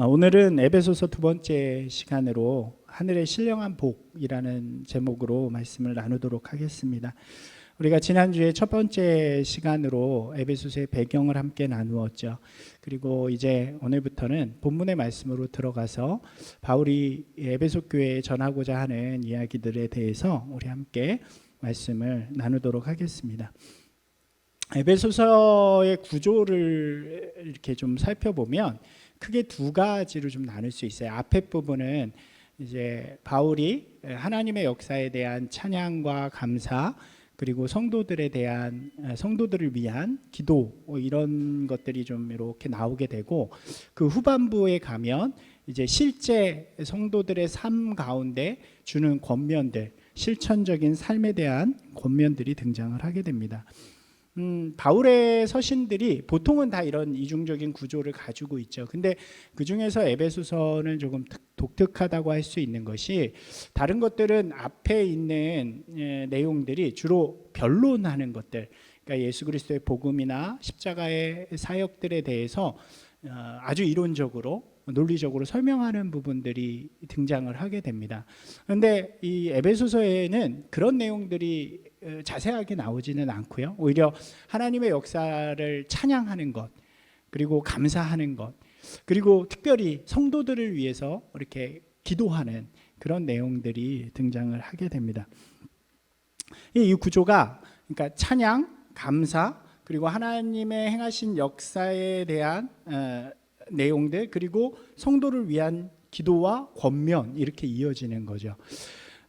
오늘은 에베소서 두 번째 시간으로 하늘의 신령한 복이라는 제목으로 말씀을 나누도록 하겠습니다. 우리가 지난주에 첫 번째 시간으로 에베소서의 배경을 함께 나누었죠. 그리고 이제 오늘부터는 본문의 말씀으로 들어가서 바울이 에베소 교회에 전하고자 하는 이야기들에 대해서 우리 함께 말씀을 나누도록 하겠습니다. 에베소서의 구조를 이렇게 좀 살펴보면 크게 두 가지로 좀 나눌 수 있어요. 앞에 부분은 이제 바울이 하나님의 역사에 대한 찬양과 감사, 그리고 성도들을 위한 기도, 이런 것들이 좀 이렇게 나오게 되고, 그 후반부에 가면 이제 실제 성도들의 삶 가운데 주는 권면들, 실천적인 삶에 대한 권면들이 등장을 하게 됩니다. 바울의 서신들이 보통은 다 이런 이중적인 구조를 가지고 있죠. 근데 그 중에서 에베소서는 조금 독특하다고 할 수 있는 것이, 다른 것들은 앞에 있는 내용들이 주로 변론하는 것들, 그러니까 예수 그리스도의 복음이나 십자가의 사역들에 대해서 아주 이론적으로 논리적으로 설명하는 부분들이 등장을 하게 됩니다. 그런데 이 에베소서에는 그런 내용들이 자세하게 나오지는 않고요. 오히려 하나님의 역사를 찬양하는 것, 그리고 감사하는 것, 그리고 특별히 성도들을 위해서 이렇게 기도하는 그런 내용들이 등장을 하게 됩니다. 이 구조가, 그러니까 찬양, 감사, 그리고 하나님의 행하신 역사에 대한 내용들, 그리고 성도를 위한 기도와 권면, 이렇게 이어지는 거죠.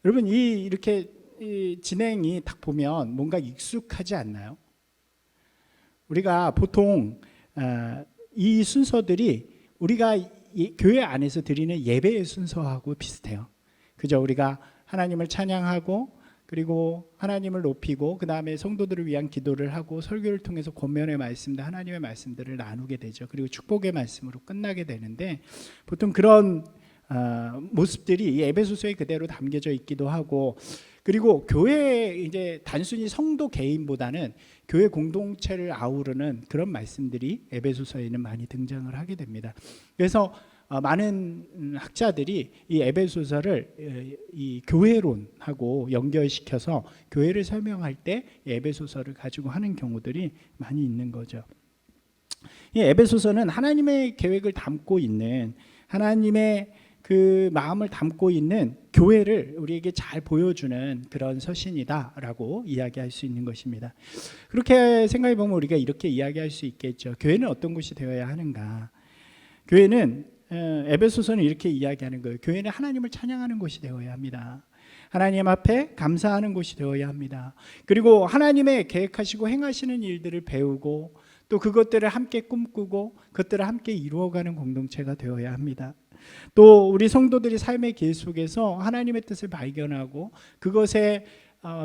여러분, 이렇게 진행이 딱 보면 뭔가 익숙하지 않나요? 우리가 보통 이 순서들이 우리가 교회 안에서 드리는 예배의 순서하고 비슷해요. 그죠? 우리가 하나님을 찬양하고, 그리고 하나님을 높이고, 그 다음에 성도들을 위한 기도를 하고, 설교를 통해서 권면의 말씀들, 하나님의 말씀들을 나누게 되죠. 그리고 축복의 말씀으로 끝나게 되는데, 보통 그런 모습들이 이 에베소서에 그대로 담겨져 있기도 하고, 그리고 교회에 이제 단순히 성도 개인보다는 교회 공동체를 아우르는 그런 말씀들이 에베소서에는 많이 등장을 하게 됩니다. 그래서 많은 학자들이 이 에베소서를 이 교회론하고 연결시켜서 교회를 설명할 때 에베소서를 가지고 하는 경우들이 많이 있는 거죠. 이 에베소서는 하나님의 계획을 담고 있는, 하나님의 그 마음을 담고 있는 교회를 우리에게 잘 보여주는 그런 서신이다라고 이야기할 수 있는 것입니다. 그렇게 생각해 보면 우리가 이렇게 이야기할 수 있겠죠. 교회는 어떤 곳이 되어야 하는가? 교회는, 에베소서는 이렇게 이야기하는 거예요. 교회는 하나님을 찬양하는 곳이 되어야 합니다. 하나님 앞에 감사하는 곳이 되어야 합니다. 그리고 하나님의 계획하시고 행하시는 일들을 배우고, 또 그것들을 함께 꿈꾸고 그것들을 함께 이루어가는 공동체가 되어야 합니다. 또 우리 성도들이 삶의 길 속에서 하나님의 뜻을 발견하고 그것에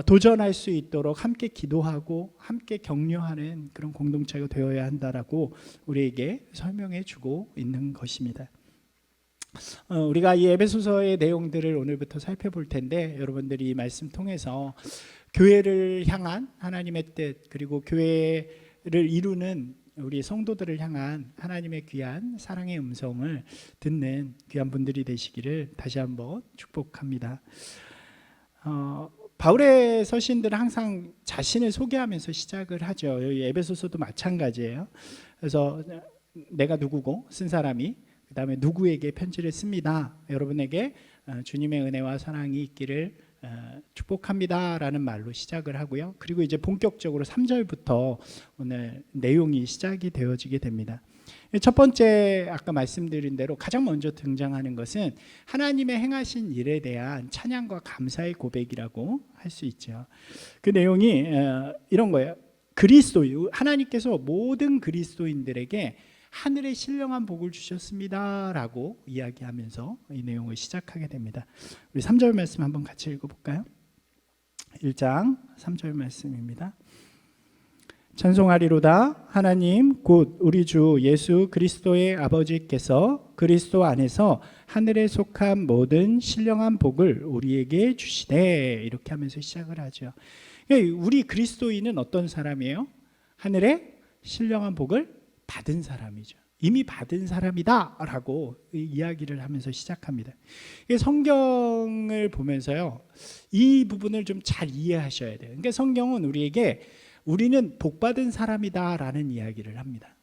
도전할 수 있도록 함께 기도하고 함께 격려하는 그런 공동체가 되어야 한다라고 우리에게 설명해 주고 있는 것입니다. 우리가 이 에베소서의 내용들을 오늘부터 살펴볼 텐데, 여러분들이 이 말씀 통해서 교회를 향한 하나님의 뜻, 그리고 교회를 이루는 우리 성도들을 향한 하나님의 귀한 사랑의 음성을 듣는 귀한 분들이 되시기를 다시 한번 축복합니다. 바울의 서신들은 항상 자신을 소개하면서 시작을 하죠. 여기 에베소서도 마찬가지예요. 그래서 내가 누구고, 쓴 사람이 그 다음에 누구에게 편지를 씁니다. 여러분에게 주님의 은혜와 사랑이 있기를 축복합니다 라는 말로 시작을 하고요. 그리고 이제 본격적으로 3절부터 오늘 내용이 시작이 되어지게 됩니다. 첫 번째, 아까 말씀드린 대로 가장 먼저 등장하는 것은 하나님의 행하신 일에 대한 찬양과 감사의 고백이라고 할 수 있죠. 그 내용이 이런 거예요. 하나님께서 모든 그리스도인들에게 하늘의 신령한 복을 주셨습니다 라고 이야기하면서 이 내용을 시작하게 됩니다. 우리 3절 말씀 한번 같이 읽어볼까요? 1장 3절 말씀입니다. 찬송하리로다. 하나님 곧 우리 주 예수 그리스도의 아버지께서 그리스도 안에서 하늘에 속한 모든 신령한 복을 우리에게 주시되, 이렇게 하면서 시작을 하죠. 우리 그리스도인은 어떤 사람이에요? 하늘에 신령한 복을 받은 사람이죠. 이미 받은 사람이다라고 이야기를 하면서 시작합니다. 성경을 보면서요, 이 부분을 좀 잘 이해하셔야 돼요. 그러니까 성경은 우리에게 우리는 복받은 사람이다라는 이야기를 합니다.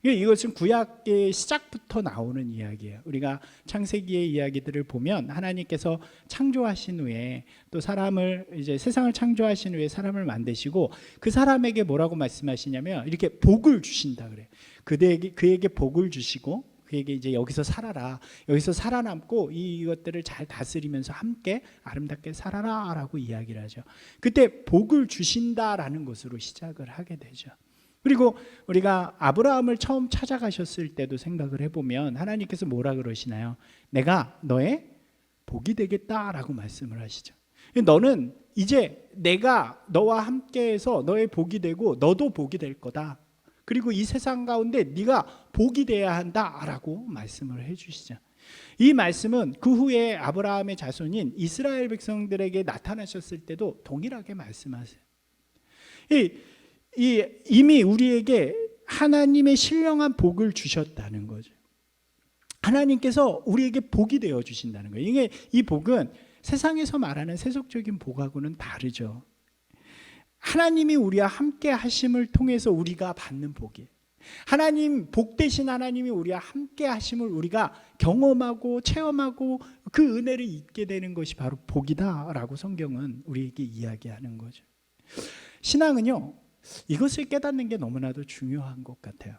이것은 구약의 시작부터 나오는 이야기예요. 우리가 창세기의 이야기들을 보면 하나님께서 창조하신 후에 또 사람을 이제 세상을 창조하신 후에 사람을 만드시고 그 사람에게 뭐라고 말씀하시냐면 이렇게 복을 주신다 그래요. 그에게 복을 주시고 그에게 이제 여기서 살아라, 여기서 살아남고 이것들을 잘 다스리면서 함께 아름답게 살아라라고 이야기를 하죠. 그때 복을 주신다라는 것으로 시작을 하게 되죠. 그리고 우리가 아브라함을 처음 찾아가셨을 때도 생각을 해보면 하나님께서 뭐라 그러시나요? 내가 너의 복이 되겠다라고 말씀을 하시죠. 너는 이제 내가 너와 함께해서 너의 복이 되고 너도 복이 될 거다. 그리고 이 세상 가운데 네가 복이 돼야 한다라고 말씀을 해주시죠. 이 말씀은 그 후에 아브라함의 자손인 이스라엘 백성들에게 나타나셨을 때도 동일하게 말씀하세요. 이미 우리에게 하나님의 신령한 복을 주셨다는 거죠. 하나님께서 우리에게 복이 되어 주신다는 거예요. 이 복은 세상에서 말하는 세속적인 복하고는 다르죠. 하나님이 우리와 함께 하심을 통해서 우리가 받는 복이에요. 하나님, 복 되신 하나님이 우리와 함께 하심을 우리가 경험하고 체험하고 그 은혜를 잊게 되는 것이 바로 복이다라고 성경은 우리에게 이야기하는 거죠. 신앙은요, 이것을 깨닫는 게 너무나도 중요한 것 같아요.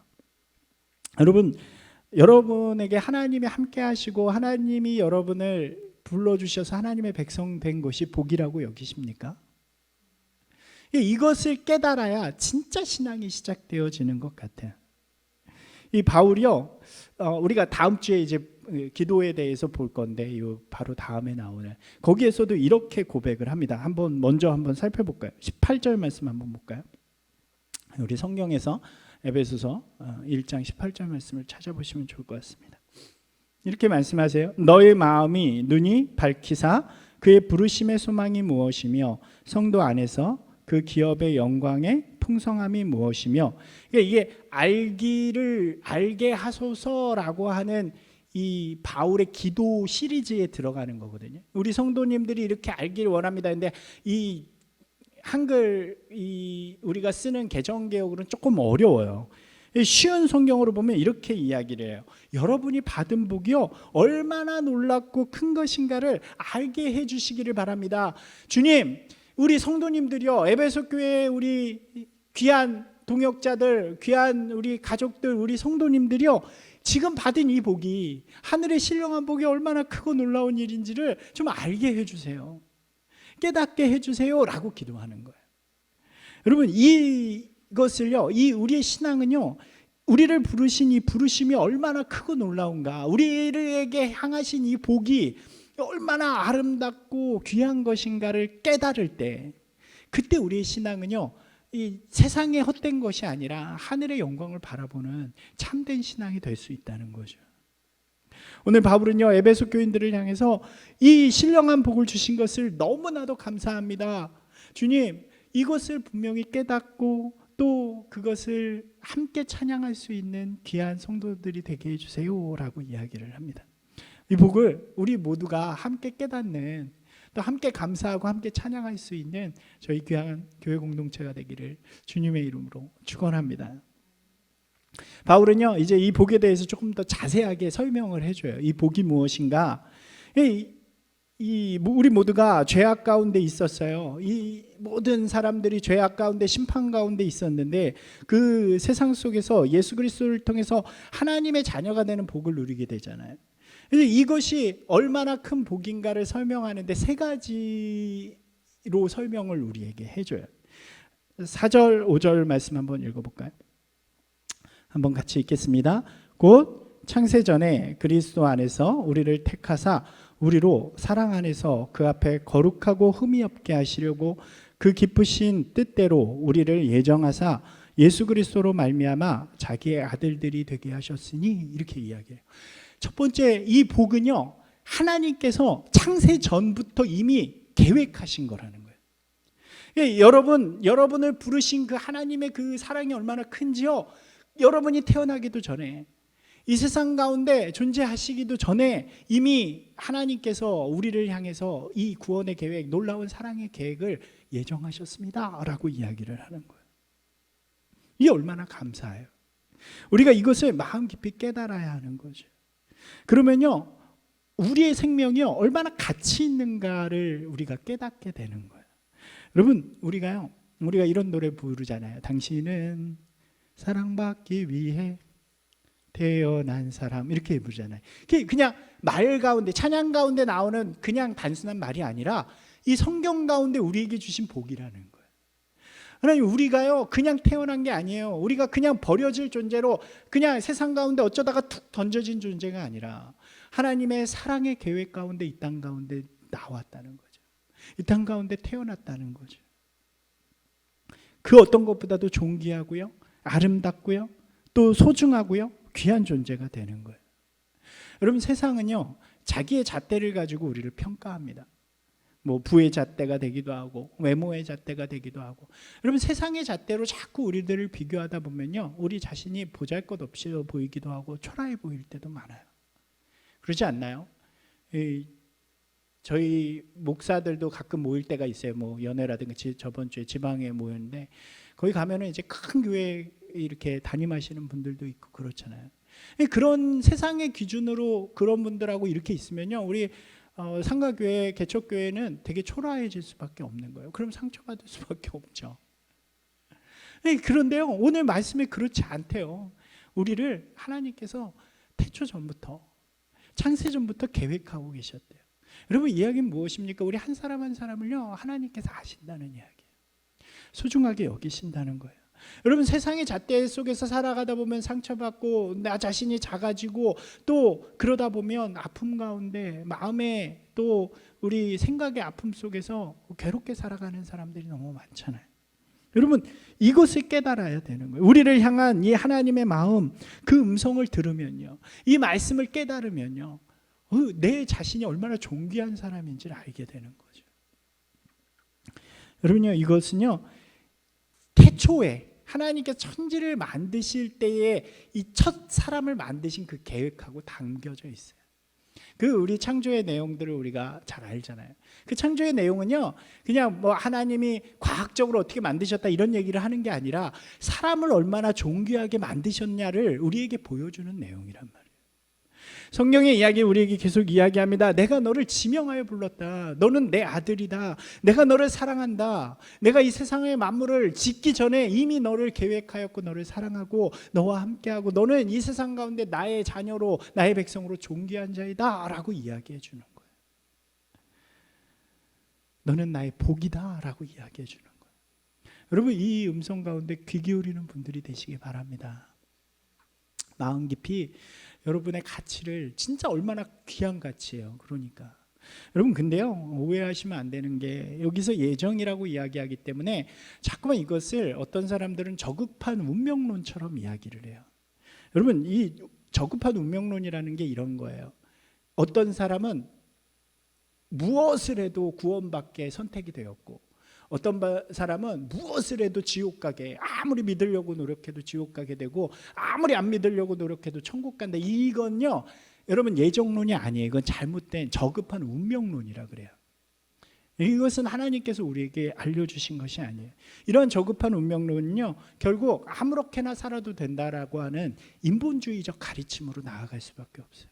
여러분에게 하나님이 함께 하시고 하나님이 여러분을 불러주셔서 하나님의 백성 된 것이 복이라고 여기십니까? 이것을 깨달아야 진짜 신앙이 시작되어지는 것 같아요. 이 바울이요, 우리가 다음 주에 이제 기도에 대해서 볼 건데 이 바로 다음에 나오는 거기에서도 이렇게 고백을 합니다. 먼저 한번 살펴볼까요? 18절 말씀 한번 볼까요? 우리 성경에서 에베소서 1장 18절 말씀을 찾아보시면 좋을 것 같습니다. 이렇게 말씀하세요. 너의 마음이 눈이 밝히사 그의 부르심의 소망이 무엇이며 성도 안에서 그 기업의 영광의 풍성함이 무엇이며, 이게 알게 하소서라고 하는 이 바울의 기도 시리즈에 들어가는 거거든요. 우리 성도님들이 이렇게 알기를 원합니다. 근데 이 한글 우리가 쓰는 개정개혁으로는 조금 어려워요. 쉬운 성경으로 보면 이렇게 이야기를 해요. 여러분이 받은 복이요 얼마나 놀랍고 큰 것인가를 알게 해주시기를 바랍니다. 주님, 우리 성도님들이요, 에베소 교회 우리 귀한 동역자들, 귀한 우리 가족들, 우리 성도님들이요, 지금 받은 이 복이, 하늘의 신령한 복이 얼마나 크고 놀라운 일인지를 좀 알게 해주세요. 깨닫게 해주세요 라고 기도하는 거예요. 여러분, 이것을요, 우리의 신앙은요, 우리를 부르신 이 부르심이 얼마나 크고 놀라운가, 우리에게 향하신 이 복이 얼마나 아름답고 귀한 것인가를 깨달을 때, 그때 우리의 신앙은요, 이 세상의 헛된 것이 아니라 하늘의 영광을 바라보는 참된 신앙이 될 수 있다는 거죠. 오늘 바울은요, 에베소 교인들을 향해서 이 신령한 복을 주신 것을 너무나도 감사합니다. 주님, 이것을 분명히 깨닫고 또 그것을 함께 찬양할 수 있는 귀한 성도들이 되게 해주세요 라고 이야기를 합니다. 이 복을 우리 모두가 함께 깨닫는, 또 함께 감사하고 함께 찬양할 수 있는 저희 귀한 교회 공동체가 되기를 주님의 이름으로 축원합니다. 바울은요, 이제 이 복에 대해서 조금 더 자세하게 설명을 해줘요. 이 복이 무엇인가? 우리 모두가 죄악 가운데 있었어요. 이 모든 사람들이 죄악 가운데, 심판 가운데 있었는데 그 세상 속에서 예수 그리스도를 통해서 하나님의 자녀가 되는 복을 누리게 되잖아요. 그래서 이것이 얼마나 큰 복인가를 설명하는데 세 가지로 설명을 우리에게 해줘요. 4절 5절 말씀 한번 읽어볼까요? 한번 같이 읽겠습니다. 곧 창세전에 그리스도 안에서 우리를 택하사 우리로 사랑 안에서 그 앞에 거룩하고 흠이 없게 하시려고 그 기쁘신 뜻대로 우리를 예정하사 예수 그리스도로 말미암아 자기의 아들들이 되게 하셨으니, 이렇게 이야기해요. 첫 번째, 이 복은요, 하나님께서 창세 전부터 이미 계획하신 거라는 거예요. 여러분을 부르신 그 하나님의 그 사랑이 얼마나 큰지요, 여러분이 태어나기도 전에 이 세상 가운데 존재하시기도 전에 이미 하나님께서 우리를 향해서 이 구원의 계획, 놀라운 사랑의 계획을 예정하셨습니다 라고 이야기를 하는 거예요. 이게 얼마나 감사해요. 우리가 이것을 마음 깊이 깨달아야 하는 거죠. 그러면요, 우리의 생명이 얼마나 가치 있는가를 우리가 깨닫게 되는 거예요. 여러분, 우리가 이런 노래 부르잖아요. 당신은 사랑받기 위해 태어난 사람, 이렇게 부르잖아요. 그냥 말 가운데, 찬양 가운데 나오는 그냥 단순한 말이 아니라 이 성경 가운데 우리에게 주신 복이라는 거예요. 하나님, 우리가요 그냥 태어난 게 아니에요. 우리가 그냥 버려질 존재로 그냥 세상 가운데 어쩌다가 툭 던져진 존재가 아니라 하나님의 사랑의 계획 가운데 이 땅 가운데 나왔다는 거죠. 이 땅 가운데 태어났다는 거죠. 그 어떤 것보다도 존귀하고요, 아름답고요, 또 소중하고요, 귀한 존재가 되는 거예요. 여러분, 세상은요 자기의 잣대를 가지고 우리를 평가합니다. 뭐 부의 잣대가 되기도 하고 외모의 잣대가 되기도 하고. 여러분, 세상의 잣대로 자꾸 우리들을 비교하다 보면요, 우리 자신이 보잘것없이 보이기도 하고 초라해 보일 때도 많아요. 그러지 않나요? 저희 목사들도 가끔 모일 때가 있어요. 뭐 연회라든가 저번 주에 지방에 모였는데 거기 가면은 이제 큰 교회 이렇게 담임하시는 분들도 있고 그렇잖아요. 그런 세상의 기준으로 그런 분들하고 이렇게 있으면요, 우리 상가교회, 개척교회는 되게 초라해질 수밖에 없는 거예요. 그럼 상처받을 수밖에 없죠. 그런데요, 오늘 말씀에 그렇지 않대요. 우리를 하나님께서 태초 전부터, 창세 전부터 계획하고 계셨대요. 여러분, 이야기는 무엇입니까? 우리 한 사람 한 사람을요 하나님께서 아신다는 이야기예요. 소중하게 여기신다는 거예요. 여러분, 세상의 잣대 속에서 살아가다 보면 상처받고 나 자신이 작아지고 또 그러다 보면 아픔 가운데 마음에 또 우리 생각의 아픔 속에서 괴롭게 살아가는 사람들이 너무 많잖아요. 여러분, 이것을 깨달아야 되는 거예요. 우리를 향한 이 하나님의 마음, 그 음성을 들으면요, 이 말씀을 깨달으면요, 내 자신이 얼마나 존귀한 사람인지를 알게 되는 거죠. 여러분요, 이것은요 태초에 하나님께서 천지를 만드실 때에 이 첫 사람을 만드신 그 계획하고 담겨져 있어요. 그 우리 창조의 내용들을 우리가 잘 알잖아요. 그 창조의 내용은요 그냥 뭐 하나님이 과학적으로 어떻게 만드셨다 이런 얘기를 하는 게 아니라 사람을 얼마나 존귀하게 만드셨냐를 우리에게 보여주는 내용이란 말이에요. 성경의 이야기 우리에게 계속 이야기합니다. 내가 너를 지명하여 불렀다. 너는 내 아들이다. 내가 너를 사랑한다. 내가 이 세상의 만물을 짓기 전에 이미 너를 계획하였고 너를 사랑하고 너와 함께하고 너는 이 세상 가운데 나의 자녀로 나의 백성으로 존귀한 자이다 라고 이야기해 주는 거예요. 너는 나의 복이다 라고 이야기해 주는 거예요. 여러분, 이 음성 가운데 귀 기울이는 분들이 되시기 바랍니다. 마음 깊이 여러분의 가치를, 진짜 얼마나 귀한 가치예요. 그러니까 여러분, 근데요 오해하시면 안 되는 게 여기서 예정이라고 이야기하기 때문에 자꾸만 이것을 어떤 사람들은 저급한 운명론처럼 이야기를 해요. 여러분, 이 저급한 운명론이라는 게 이런 거예요. 어떤 사람은 무엇을 해도 구원받게 선택이 되었고 어떤 사람은 무엇을 해도 지옥 가게, 아무리 믿으려고 노력해도 지옥 가게 되고 아무리 안 믿으려고 노력해도 천국 간다. 이건요 여러분 예정론이 아니에요. 이건 잘못된 저급한 운명론이라 그래요. 이것은 하나님께서 우리에게 알려주신 것이 아니에요. 이런 저급한 운명론은요 결국 아무렇게나 살아도 된다라고 하는 인본주의적 가르침으로 나아갈 수밖에 없어요.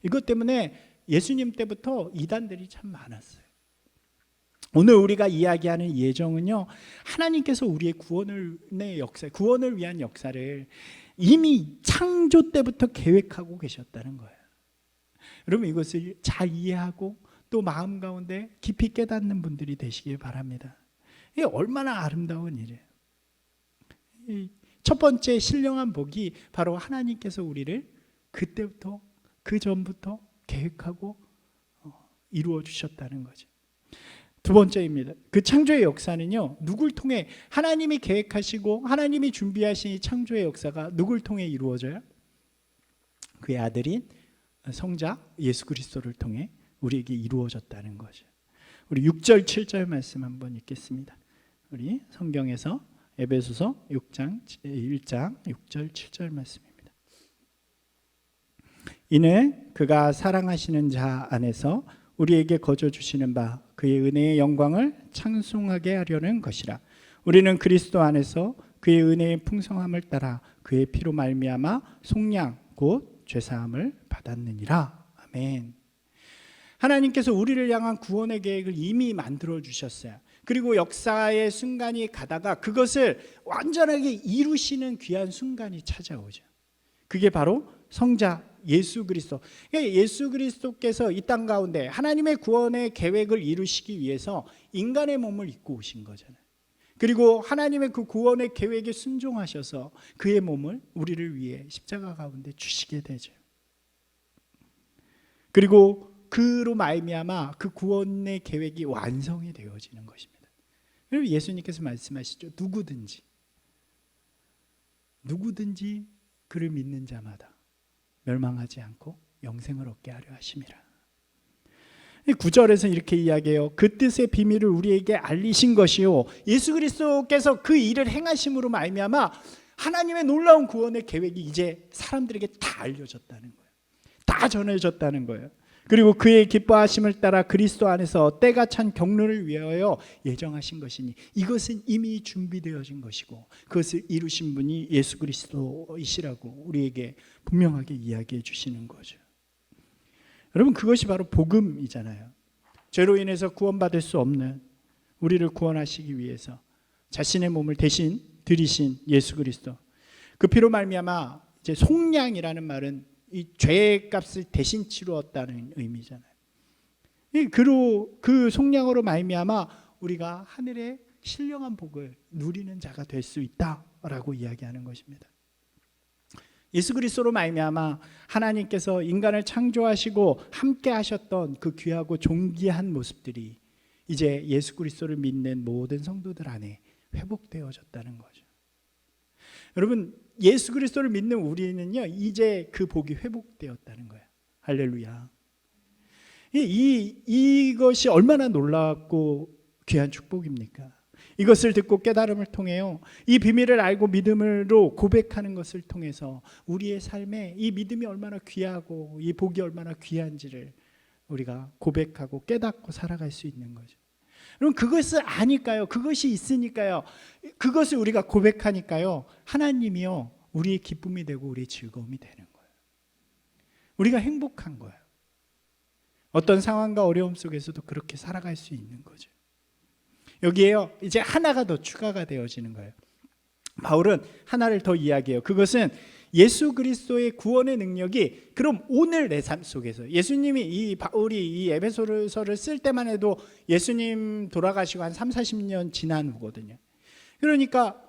이것 때문에 예수님 때부터 이단들이 참 많았어요. 오늘 우리가 이야기하는 예정은요 하나님께서 우리의 구원의 역사, 구원을 위한 역사를 이미 창조 때부터 계획하고 계셨다는 거예요. 여러분, 이것을 잘 이해하고 또 마음 가운데 깊이 깨닫는 분들이 되시길 바랍니다. 이게 얼마나 아름다운 일이에요. 첫 번째 신령한 복이 바로 하나님께서 우리를 그때부터, 그 전부터 계획하고 이루어 주셨다는 거죠. 두 번째입니다. 그 창조의 역사는요 누굴 통해, 하나님이 계획하시고 하나님이 준비하신 이 창조의 역사가 누굴 통해 이루어져요? 그의 아들인 성자 예수 그리스도를 통해 우리에게 이루어졌다는 거죠. 우리 6절 7절 말씀 한번 읽겠습니다. 우리 성경에서 에베소서 1장 6절 7절 말씀입니다. 이는 그가 사랑하시는 자 안에서 우리에게 거저 주시는 바 그의 은혜의 영광을 찬송하게 하려는 것이라. 우리는 그리스도 안에서 그의 은혜의 풍성함을 따라 그의 피로 말미암아 속량 곧 죄사함을 받았느니라. 아멘. 하나님께서 우리를 향한 구원의 계획을 이미 만들어 주셨어요. 그리고 역사의 순간이 가다가 그것을 완전하게 이루시는 귀한 순간이 찾아오죠. 그게 바로 성자 예수 그리스도. 예수 그리스도께서 이 땅 가운데 하나님의 구원의 계획을 이루시기 위해서 인간의 몸을 입고 오신 거잖아요. 그리고 하나님의 그 구원의 계획에 순종하셔서 그의 몸을 우리를 위해 십자가 가운데 주시게 되죠. 그리고 그로 말미암아 그 구원의 계획이 완성이 되어지는 것입니다. 그리고 예수님께서 말씀하시죠. 누구든지 그를 믿는 자마다 멸망하지 않고 영생을 얻게 하려 하심이라. 9절에서 이렇게 이야기해요. 그 뜻의 비밀을 우리에게 알리신 것이요, 예수 그리스도께서 그 일을 행하심으로 말미암아 하나님의 놀라운 구원의 계획이 이제 사람들에게 다 알려졌다는 거예요. 다 전해졌다는 거예요. 그리고 그의 기뻐하심을 따라 그리스도 안에서 때가 찬 경륜을 위하여 예정하신 것이니 이것은 이미 준비되어진 것이고 그것을 이루신 분이 예수 그리스도이시라고 우리에게 분명하게 이야기해 주시는 거죠. 여러분, 그것이 바로 복음이잖아요. 죄로 인해서 구원받을 수 없는 우리를 구원하시기 위해서 자신의 몸을 대신 들이신 예수 그리스도, 그 피로 말미암아 이제 속량이라는 말은 이 죄의 값을 대신 치루었다는 의미잖아요. 그 속량으로 말미암아 우리가 하늘의 신령한 복을 누리는 자가 될 수 있다라고 이야기하는 것입니다. 예수 그리스도로 말미암아 하나님께서 인간을 창조하시고 함께 하셨던 그 귀하고 존귀한 모습들이 이제 예수 그리스도를 믿는 모든 성도들 안에 회복되어졌다는 거죠. 여러분, 예수 그리스도를 믿는 우리는요, 이제 그 복이 회복되었다는 거예요. 할렐루야. 이것이 얼마나 놀랍고 귀한 축복입니까? 이것을 듣고 깨달음을 통해요, 이 비밀을 알고 믿음으로 고백하는 것을 통해서 우리의 삶에 이 믿음이 얼마나 귀하고 이 복이 얼마나 귀한지를 우리가 고백하고 깨닫고 살아갈 수 있는 거죠. 여러분, 그것을 아니까요, 그것이 있으니까요, 그것을 우리가 고백하니까요, 하나님이요 우리의 기쁨이 되고 우리의 즐거움이 되는 거예요. 우리가 행복한 거예요. 어떤 상황과 어려움 속에서도 그렇게 살아갈 수 있는 거죠. 여기에요 이제 하나가 더 추가가 되어지는 거예요. 바울은 하나를 더 이야기해요. 그것은 예수 그리스도의 구원의 능력이 그럼 오늘 내 삶 속에서, 예수님이 이 바울이 이 에베소서를 쓸 때만 해도 예수님 돌아가시고 한 30-40년 지난 후거든요. 그러니까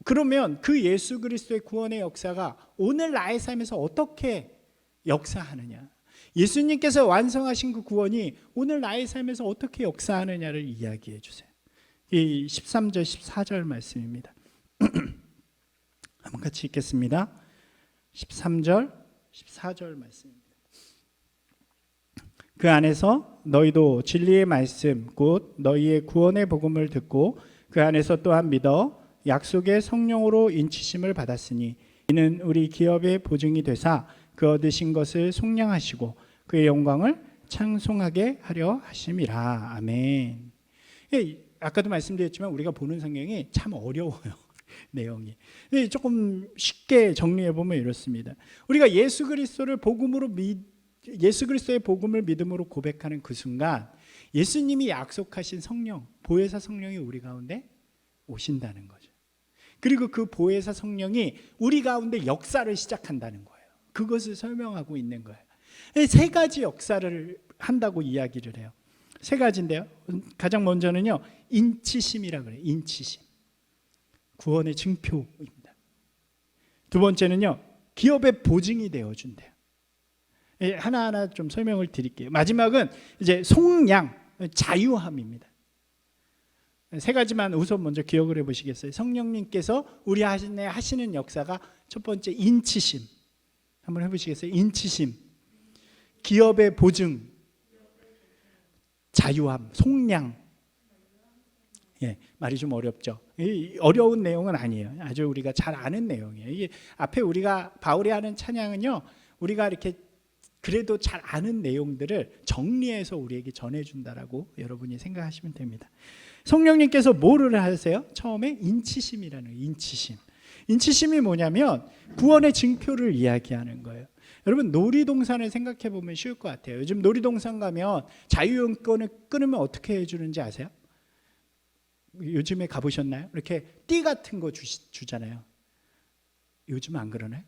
그러면 그 예수 그리스도의 구원의 역사가 오늘 나의 삶에서 어떻게 역사하느냐, 예수님께서 완성하신 그 구원이 오늘 나의 삶에서 어떻게 역사하느냐를 이야기해 주세요. 이 13절 14절 말씀입니다. 한번 같이 읽겠습니다. 13절 14절 말씀입니다. 그 안에서 너희도 진리의 말씀 곧 너희의 구원의 복음을 듣고 그 안에서 또한 믿어 약속의 성령으로 인치심을 받았으니 이는 우리 기업의 보증이 되사 그 얻으신 것을 속량하시고 그의 영광을 찬송하게 하려 하심이라. 아멘. 아까도 말씀드렸지만 우리가 보는 성경이 참 어려워요. 내용이 조금 쉽게 정리해 보면 이렇습니다. 우리가 예수 그리스도의 복음을 믿음으로 고백하는 그 순간 예수님이 약속하신 성령, 보혜사 성령이 우리 가운데 오신다는 거죠. 그리고 그 보혜사 성령이 우리 가운데 역사를 시작한다는 거예요. 그것을 설명하고 있는 거예요. 세 가지 역사를 한다고 이야기를 해요. 세 가지인데요, 가장 먼저는요 인치심이라 그래요. 인치심, 구원의 증표입니다. 두 번째는요 기업의 보증이 되어준대요. 하나하나 좀 설명을 드릴게요. 마지막은 이제 속량, 자유함입니다. 세 가지만 우선 먼저 기억을 해보시겠어요? 성령님께서 우리 하시는 역사가 첫 번째 인치심, 한번 해보시겠어요? 인치심, 기업의 보증, 자유함, 속량. 말이 좀 어렵죠. 어려운 내용은 아니에요. 아주 우리가 잘 아는 내용이에요. 이게 앞에 우리가 바울이 하는 찬양은요, 우리가 이렇게 그래도 잘 아는 내용들을 정리해서 우리에게 전해준다라고 여러분이 생각하시면 됩니다. 성령님께서 뭐를 하세요? 처음에 인치심이라는 거예요. 인치심. 인치심이 뭐냐면 구원의 징표를 이야기하는 거예요. 여러분 놀이동산을 생각해 보면 쉬울 것 같아요. 요즘 놀이동산 가면 자유용권을 끊으면 어떻게 해주는지 아세요? 요즘에 가보셨나요? 이렇게 띠 같은 거 주잖아요. 요즘 안 그러네.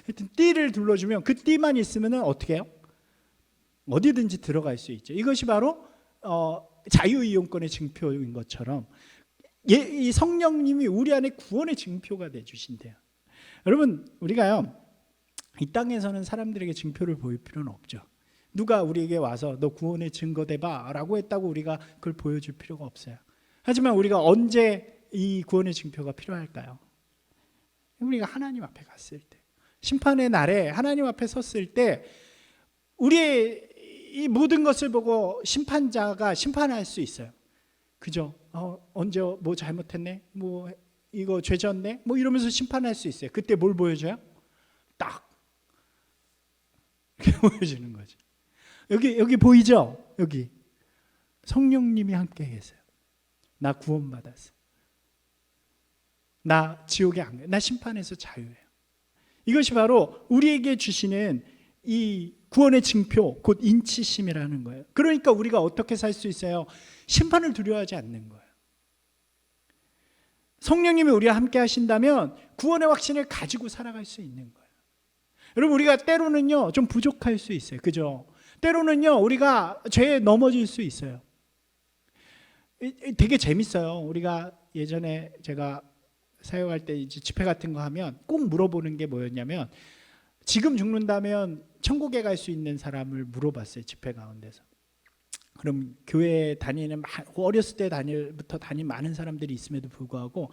하여튼 띠를 둘러주면 그 띠만 있으면 어떻게 해요? 어디든지 들어갈 수 있죠. 이것이 바로 자유이용권의 증표인 것처럼 이 성령님이 우리 안에 구원의 증표가 되주신대요. 여러분 우리가요 이 땅에서는 사람들에게 증표를 보일 필요는 없죠. 누가 우리에게 와서 너 구원의 증거 대봐 라고 했다고 우리가 그걸 보여줄 필요가 없어요. 하지만 우리가 언제 이 구원의 증표가 필요할까요? 우리가 하나님 앞에 갔을 때, 심판의 날에 하나님 앞에 섰을 때 우리의 이 모든 것을 보고 심판자가 심판할 수 있어요. 그죠? 언제 뭐 잘못했네? 뭐 이거 죄 졌네? 뭐 이러면서 심판할 수 있어요. 그때 뭘 보여줘요? 딱 이렇게 보여주는 거죠. 여기 보이죠? 여기 성령님이 함께 계세요. 나 구원받았어. 나 지옥에 안 가요. 나 심판에서 자유해요. 이것이 바로 우리에게 주시는 이 구원의 징표, 곧 인치심이라는 거예요. 그러니까 우리가 어떻게 살 수 있어요? 심판을 두려워하지 않는 거예요. 성령님이 우리와 함께 하신다면 구원의 확신을 가지고 살아갈 수 있는 거예요. 여러분 우리가 때로는요 좀 부족할 수 있어요. 그죠? 때로는요 우리가 죄에 넘어질 수 있어요. 되게 재밌어요. 우리가 예전에 제가 사역할 때 이제 집회 같은 거 하면 꼭 물어보는 게 뭐였냐면 지금 죽는다면 천국에 갈 수 있는 사람을 물어봤어요. 집회 가운데서. 그럼 교회 다니는 어렸을 때 부터 다닌 많은 사람들이 있음에도 불구하고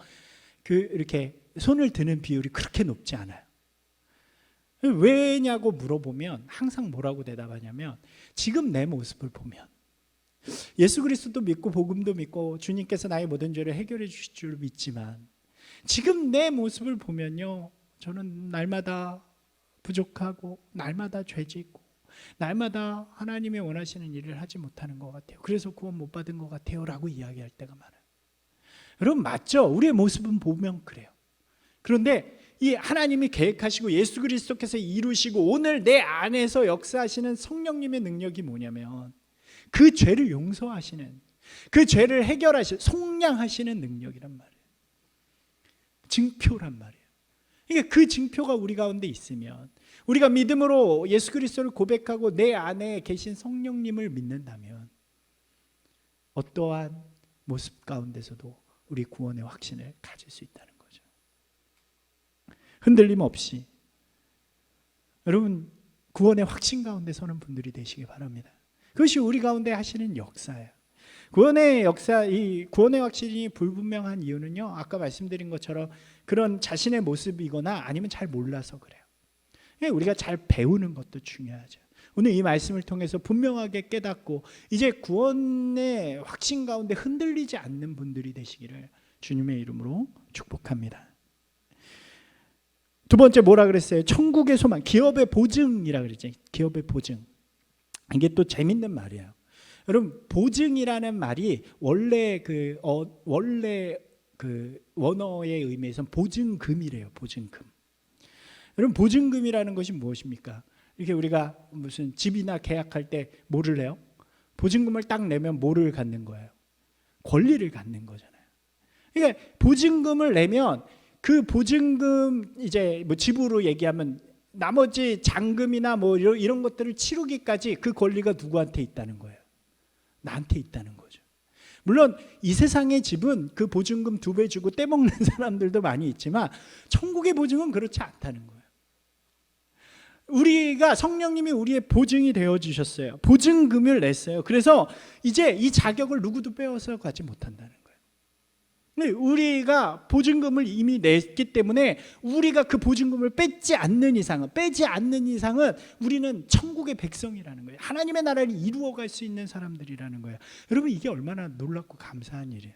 이렇게 손을 드는 비율이 그렇게 높지 않아요. 왜냐고 물어보면 항상 뭐라고 대답하냐면 지금 내 모습을 보면 예수 그리스도도 믿고 복음도 믿고 주님께서 나의 모든 죄를 해결해 주실 줄 믿지만 지금 내 모습을 보면요 저는 날마다 부족하고 날마다 죄짓고 날마다 하나님이 원하시는 일을 하지 못하는 것 같아요. 그래서 구원 못 받은 것 같아요 라고 이야기할 때가 많아요. 여러분 맞죠? 우리의 모습은 보면 그래요. 그런데 이 하나님이 계획하시고 예수 그리스도께서 이루시고 오늘 내 안에서 역사하시는 성령님의 능력이 뭐냐면 그 죄를 용서하시는, 그 죄를 해결하시는, 속량하시는 능력이란 말이에요. 증표란 말이에요. 그러니까 그 증표가 우리 가운데 있으면 우리가 믿음으로 예수 그리스도를 고백하고 내 안에 계신 성령님을 믿는다면 어떠한 모습 가운데서도 우리 구원의 확신을 가질 수 있다는 거죠. 흔들림 없이 여러분 구원의 확신 가운데 서는 분들이 되시기 바랍니다. 그것이 우리 가운데 하시는 역사예요. 구원의 역사, 이 구원의 확신이 불분명한 이유는요 아까 말씀드린 것처럼 그런 자신의 모습이거나 아니면 잘 몰라서 그래요. 우리가 잘 배우는 것도 중요하죠. 오늘 이 말씀을 통해서 분명하게 깨닫고 이제 구원의 확신 가운데 흔들리지 않는 분들이 되시기를 주님의 이름으로 축복합니다. 두 번째 뭐라 그랬어요? 천국의 소망, 기업의 보증이라 그랬죠. 기업의 보증. 이게 또 재밌는 말이에요. 여러분 보증이라는 말이 원래 원어의 의미에서는 보증금이래요. 보증금. 여러분 보증금이라는 것이 무엇입니까? 이렇게 우리가 무슨 집이나 계약할 때 뭐를 해요? 보증금을 딱 내면 뭐를 갖는 거예요? 권리를 갖는 거잖아요. 그러니까 보증금을 내면 그 보증금 이제 뭐 집으로 얘기하면 나머지 잔금이나 뭐 이런 것들을 치르기까지 그 권리가 누구한테 있다는 거예요? 나한테 있다는 거죠. 물론 이 세상의 집은 그 보증금 2배 주고 떼먹는 사람들도 많이 있지만 천국의 보증은 그렇지 않다는 거예요. 우리가 성령님이 우리의 보증이 되어 주셨어요. 보증금을 냈어요. 그래서 이제 이 자격을 누구도 빼앗아 가지 못한다는 거예요. 우리가 보증금을 이미 냈기 때문에 우리가 그 보증금을 빼지 않는 이상은 우리는 천국의 백성이라는 거예요. 하나님의 나라를 이루어갈 수 있는 사람들이라는 거예요. 여러분 이게 얼마나 놀랍고 감사한 일이에요.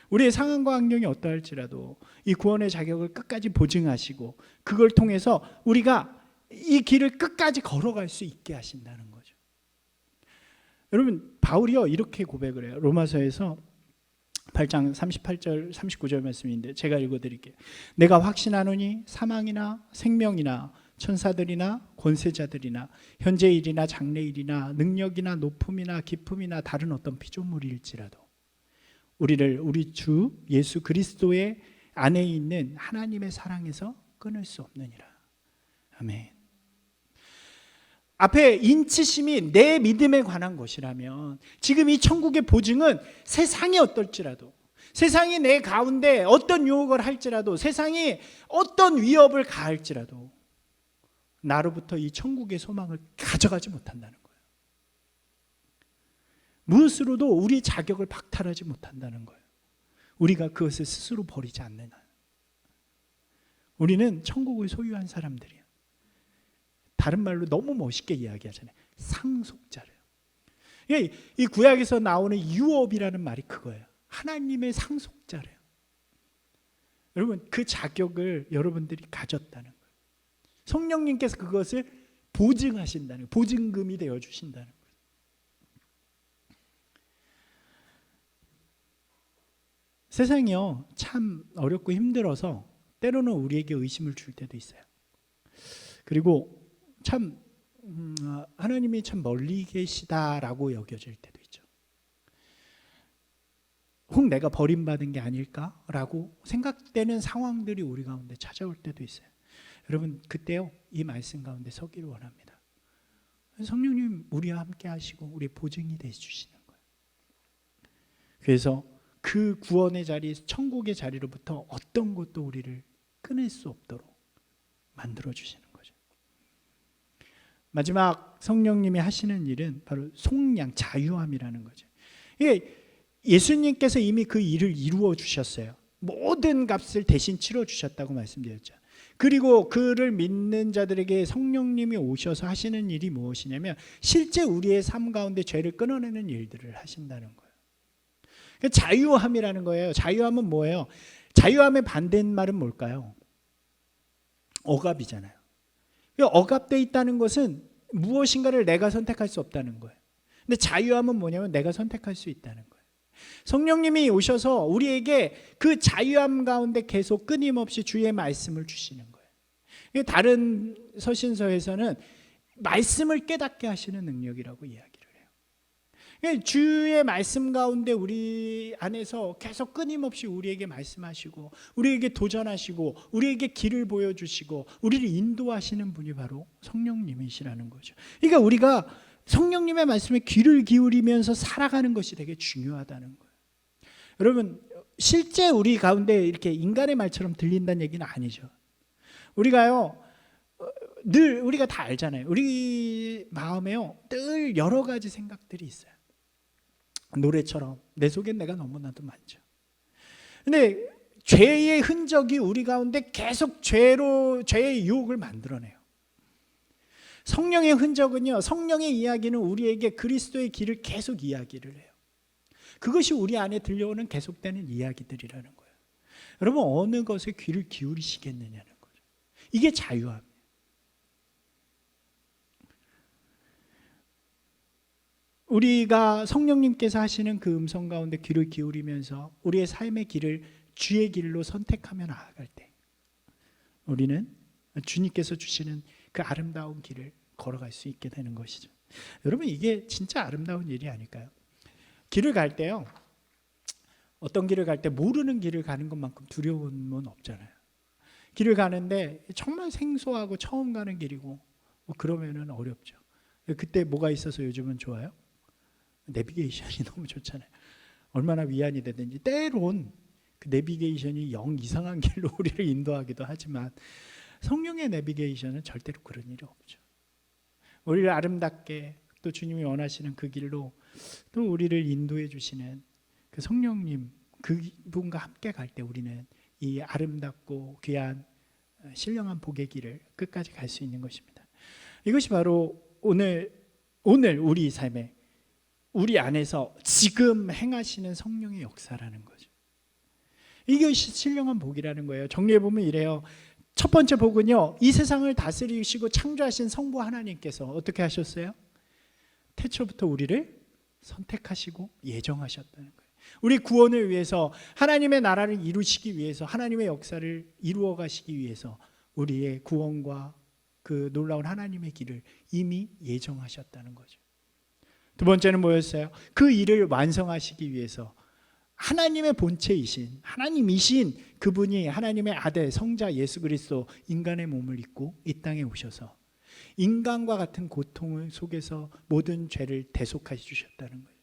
우리의 상황과 환경이 어떠할지라도 이 구원의 자격을 끝까지 보증하시고 그걸 통해서 우리가 이 길을 끝까지 걸어갈 수 있게 하신다는 거죠. 여러분, 바울이요 이렇게 고백을 해요. 로마서에서 8장 38절 39절 말씀인데 제가 읽어드릴게요. 내가 확신하노니 사망이나 생명이나 천사들이나 권세자들이나 현재일이나 장래일이나 능력이나 높음이나 깊음이나 다른 어떤 피조물일지라도 우리를 우리 주 예수 그리스도의 안에 있는 하나님의 사랑에서 끊을 수 없느니라. 아멘. 앞에 인치심이 내 믿음에 관한 것이라면 지금 이 천국의 보증은 세상이 어떨지라도, 세상이 내 가운데 어떤 유혹을 할지라도, 세상이 어떤 위협을 가할지라도 나로부터 이 천국의 소망을 가져가지 못한다는 거예요. 무엇으로도 우리 자격을 박탈하지 못한다는 거예요. 우리가 그것을 스스로 버리지 않는 한 우리는 천국을 소유한 사람들이에요. 다른 말로 너무 멋있게 이야기하잖아요. 상속자래요. 이 구약에서 나오는 유업이라는 말이 그거예요. 하나님의 상속자래요. 여러분, 그 자격을 여러분들이 가졌다는 거예요. 성령님께서 그것을 보증하신다는 거예요. 보증금이 되어 주신다는 거예요. 세상이요 참 어렵고 힘들어서 때로는 우리에게 의심을 줄 때도 있어요. 그리고 참 하나님이 참 멀리 계시다라고 여겨질 때도 있죠. 혹 내가 버림받은 게 아닐까라고 생각되는 상황들이 우리 가운데 찾아올 때도 있어요. 여러분, 그때요 이 말씀 가운데 서기를 원합니다. 성령님 우리와 함께 하시고 우리 보증이 되어 주시는 거예요. 그래서 그 구원의 자리, 천국의 자리로부터 어떤 것도 우리를 끊을 수 없도록 만들어 주시는 거죠. 마지막 성령님이 하시는 일은 바로 속량, 자유함이라는 거죠. 예수님께서 이미 그 일을 이루어 주셨어요. 모든 값을 대신 치러 주셨다고 말씀드렸죠. 그리고 그를 믿는 자들에게 성령님이 오셔서 하시는 일이 무엇이냐면 실제 우리의 삶 가운데 죄를 끊어내는 일들을 하신다는 거예요. 자유함이라는 거예요. 자유함은 뭐예요? 자유함의 반대말은 뭘까요? 억압이잖아요. 억압되어 있다는 것은 무엇인가를 내가 선택할 수 없다는 거예요. 근데 자유함은 뭐냐면 내가 선택할 수 있다는 거예요. 성령님이 오셔서 우리에게 그 자유함 가운데 계속 끊임없이 주의 말씀을 주시는 거예요. 다른 서신서에서는 말씀을 깨닫게 하시는 능력이라고 이야기를 해요. 주의 말씀 가운데 우리 안에서 계속 끊임없이 우리에게 말씀하시고 우리에게 도전하시고 우리에게 길을 보여주시고 우리를 인도하시는 분이 바로 성령님이시라는 거죠. 그러니까 우리가 성령님의 말씀에 귀를 기울이면서 살아가는 것이 되게 중요하다는 거예요. 여러분, 실제 우리 가운데 이렇게 인간의 말처럼 들린다는 얘기는 아니죠. 우리가요 늘 우리가 다 알잖아요. 우리 마음에요 늘 여러 가지 생각들이 있어요. 노래처럼 내 속엔 내가 너무나도 많죠. 근데 죄의 흔적이 우리 가운데 계속 죄의 유혹을 만들어내요. 성령의 흔적은요, 성령의 이야기는 우리에게 그리스도의 길을 계속 이야기를 해요. 그것이 우리 안에 들려오는 계속되는 이야기들이라는 거예요. 여러분, 어느 것에 귀를 기울이시겠느냐는 거죠. 이게 자유함이에요. 우리가 성령님께서 하시는 그 음성 가운데 귀를 기울이면서 우리의 삶의 길을 주의 길로 선택하며 나아갈 때 우리는 주님께서 주시는 그 아름다운 길을 걸어갈 수 있게 되는 것이죠. 여러분, 이게 진짜 아름다운 일이 아닐까요? 길을 갈 때요, 어떤 길을 갈 때 모르는 길을 가는 것만큼 두려움은 없잖아요. 길을 가는데 정말 생소하고 처음 가는 길이고 그러면은 어렵죠. 그때 뭐가 있어서 요즘은 좋아요? 내비게이션이 너무 좋잖아요. 얼마나 위안이 되든지. 때론 그 내비게이션이 영 이상한 길로 우리를 인도하기도 하지만 성령의 내비게이션은 절대로 그런 일이 없죠. 우리를 아름답게 또 주님이 원하시는 그 길로 또 우리를 인도해 주시는 그 성령님, 그분과 함께 갈 때 우리는 이 아름답고 귀한 신령한 복의 길을 끝까지 갈 수 있는 것입니다. 이것이 바로 오늘 우리 삶에 우리 안에서 지금 행하시는 성령의 역사라는 거죠. 이것이 신령한 복이라는 거예요. 정리해 보면 이래요. 첫 번째 복은요, 이 세상을 다스리시고 창조하신 성부 하나님께서 어떻게 하셨어요? 태초부터 우리를 선택하시고 예정하셨다는 거예요. 우리 구원을 위해서, 하나님의 나라를 이루시기 위해서, 하나님의 역사를 이루어 가시기 위해서 우리의 구원과 그 놀라운 하나님의 길을 이미 예정하셨다는 거죠. 두 번째는 뭐였어요? 그 일을 완성하시기 위해서 하나님의 본체이신, 하나님이신 그분이 하나님의 아들 성자 예수 그리스도 인간의 몸을 입고 이 땅에 오셔서 인간과 같은 고통을 속에서 모든 죄를 대속해 주셨다는 거예요.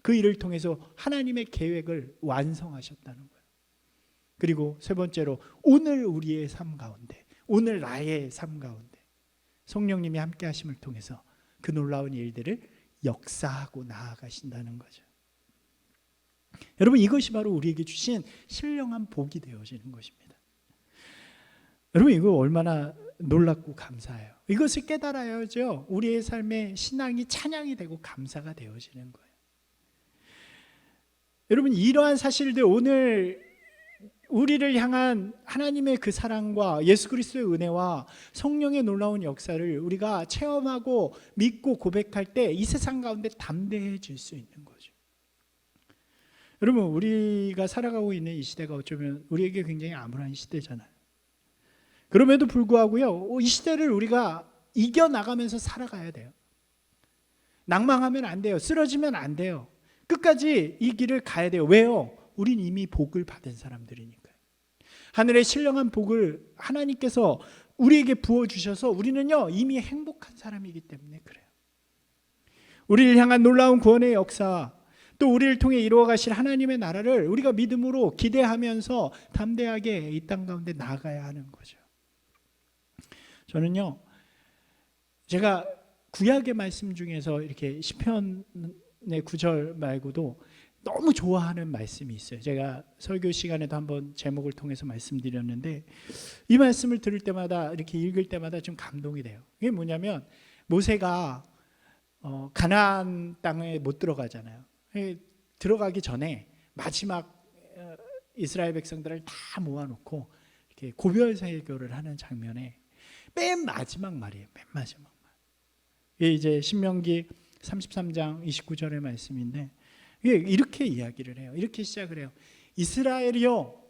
그 일을 통해서 하나님의 계획을 완성하셨다는 거예요. 그리고 세 번째로 오늘 우리의 삶 가운데, 오늘 나의 삶 가운데 성령님이 함께 하심을 통해서 그 놀라운 일들을 역사하고 나아가신다는 거죠. 여러분, 이것이 바로 우리에게 주신 신령한 복이 되어지는 것입니다. 여러분, 이거 얼마나 놀랍고 감사해요. 이것을 깨달아야죠 우리의 삶의 신앙이 찬양이 되고 감사가 되어지는 거예요. 여러분, 이러한 사실들, 오늘 우리를 향한 하나님의 그 사랑과 예수 그리스도의 은혜와 성령의 놀라운 역사를 우리가 체험하고 믿고 고백할 때 이 세상 가운데 담대해질 수 있는 거죠. 여러분, 우리가 살아가고 있는 이 시대가 어쩌면 우리에게 굉장히 암울한 시대잖아요. 그럼에도 불구하고요, 이 시대를 우리가 이겨나가면서 살아가야 돼요. 낭망하면 안 돼요. 쓰러지면 안 돼요. 끝까지 이 길을 가야 돼요. 왜요? 우린 이미 복을 받은 사람들이니까요. 하늘의 신령한 복을 하나님께서 우리에게 부어주셔서 우리는요 이미 행복한 사람이기 때문에 그래요. 우리를 향한 놀라운 구원의 역사, 또 우리를 통해 이루어 가실 하나님의 나라를 우리가 믿음으로 기대하면서 담대하게 이 땅 가운데 나아가야 하는 거죠. 저는요, 제가 구약의 말씀 중에서 이렇게 시편의 구절 말고도 너무 좋아하는 말씀이 있어요. 제가 설교 시간에도 한번 제목을 통해서 말씀드렸는데, 이 말씀을 들을 때마다, 이렇게 읽을 때마다 좀 감동이 돼요. 이게 뭐냐면, 모세가 가나안 땅에 못 들어가잖아요. 들어가기 전에 마지막 이스라엘 백성들을 다 모아놓고 이렇게 고별 설교를 하는 장면에 맨 마지막 말이에요. 맨 마지막 말. 이게 이제 신명기 33장 29절의 말씀인데, 이렇게 이야기를 해요. 이렇게 시작을 해요. 이스라엘이요,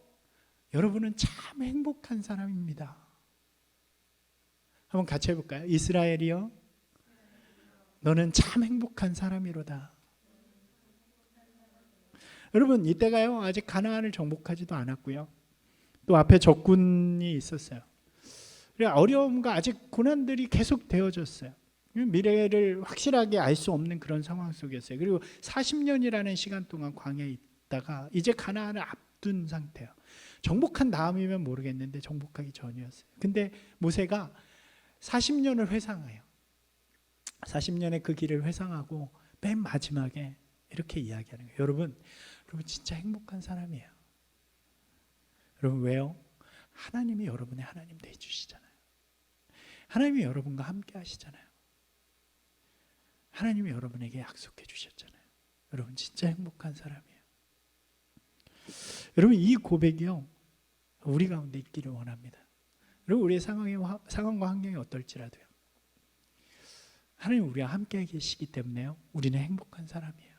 여러분은 참 행복한 사람입니다. 한번 같이 해볼까요? 이스라엘이요, 너는 참 행복한 사람이로다. 여러분, 이때가요 아직 가나안을 정복하지도 않았고요, 또 앞에 적군이 있었어요. 어려움과 아직 고난들이 계속 되어졌어요. 미래를 확실하게 알 수 없는 그런 상황 속이었어요. 그리고 40년이라는 시간 동안 광야에 있다가 이제 가나안을 앞둔 상태예요. 정복한 다음이면 모르겠는데 정복하기 전이었어요. 근데 모세가 40년을 회상해요. 40년의 그 길을 회상하고 맨 마지막에 이렇게 이야기하는 거예요. 여러분 진짜 행복한 사람이에요. 여러분, 왜요? 하나님이 여러분의 하나님 되어주시잖아요. 하나님이 여러분과 함께 하시잖아요. 하나님이 여러분에게 약속해 주셨잖아요. 여러분 진짜 행복한 사람이에요. 여러분, 이 고백이요 우리 가운데 있기를 원합니다. 여러분, 우리의 상황과 환경이 어떨지라도요, 하나님 우리와 함께 계시기 때문에요 우리는 행복한 사람이에요.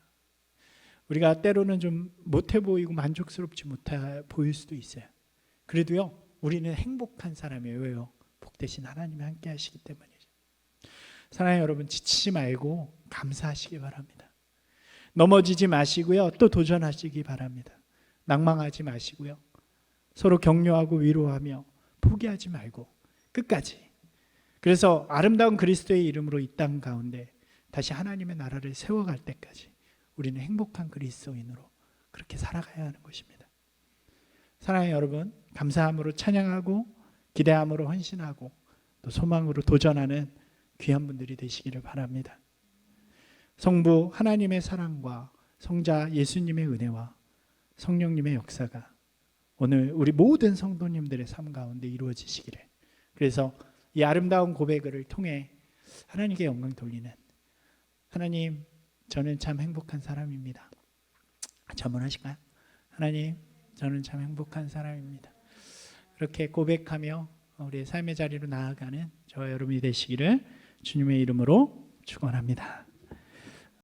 우리가 때로는 좀 못해 보이고 만족스럽지 못해 보일 수도 있어요. 그래도요 우리는 행복한 사람이에요. 왜요? 복 대신 하나님이 함께 하시기 때문이죠. 사랑하는 여러분, 지치지 말고 감사하시기 바랍니다. 넘어지지 마시고요, 또 도전하시기 바랍니다. 낭망하지 마시고요, 서로 격려하고 위로하며 포기하지 말고 끝까지. 그래서 아름다운 그리스도의 이름으로 이 땅 가운데 다시 하나님의 나라를 세워갈 때까지 우리는 행복한 그리스도인으로 그렇게 살아가야 하는 것입니다. 사랑하는 여러분, 감사함으로 찬양하고 기대함으로 헌신하고 또 소망으로 도전하는 귀한 분들이 되시기를 바랍니다. 성부 하나님의 사랑과 성자 예수님의 은혜와 성령님의 역사가 오늘 우리 모든 성도님들의 삶 가운데 이루어지시기를, 그래서 이 아름다운 고백을 통해 하나님께 영광 돌리는, 하나님 저는 참 행복한 사람입니다. 자문하실까요? 하나님 저는 참 행복한 사람입니다. 그렇게 고백하며 우리의 삶의 자리로 나아가는 저와 여러분이 되시기를 주님의 이름으로 축원합니다.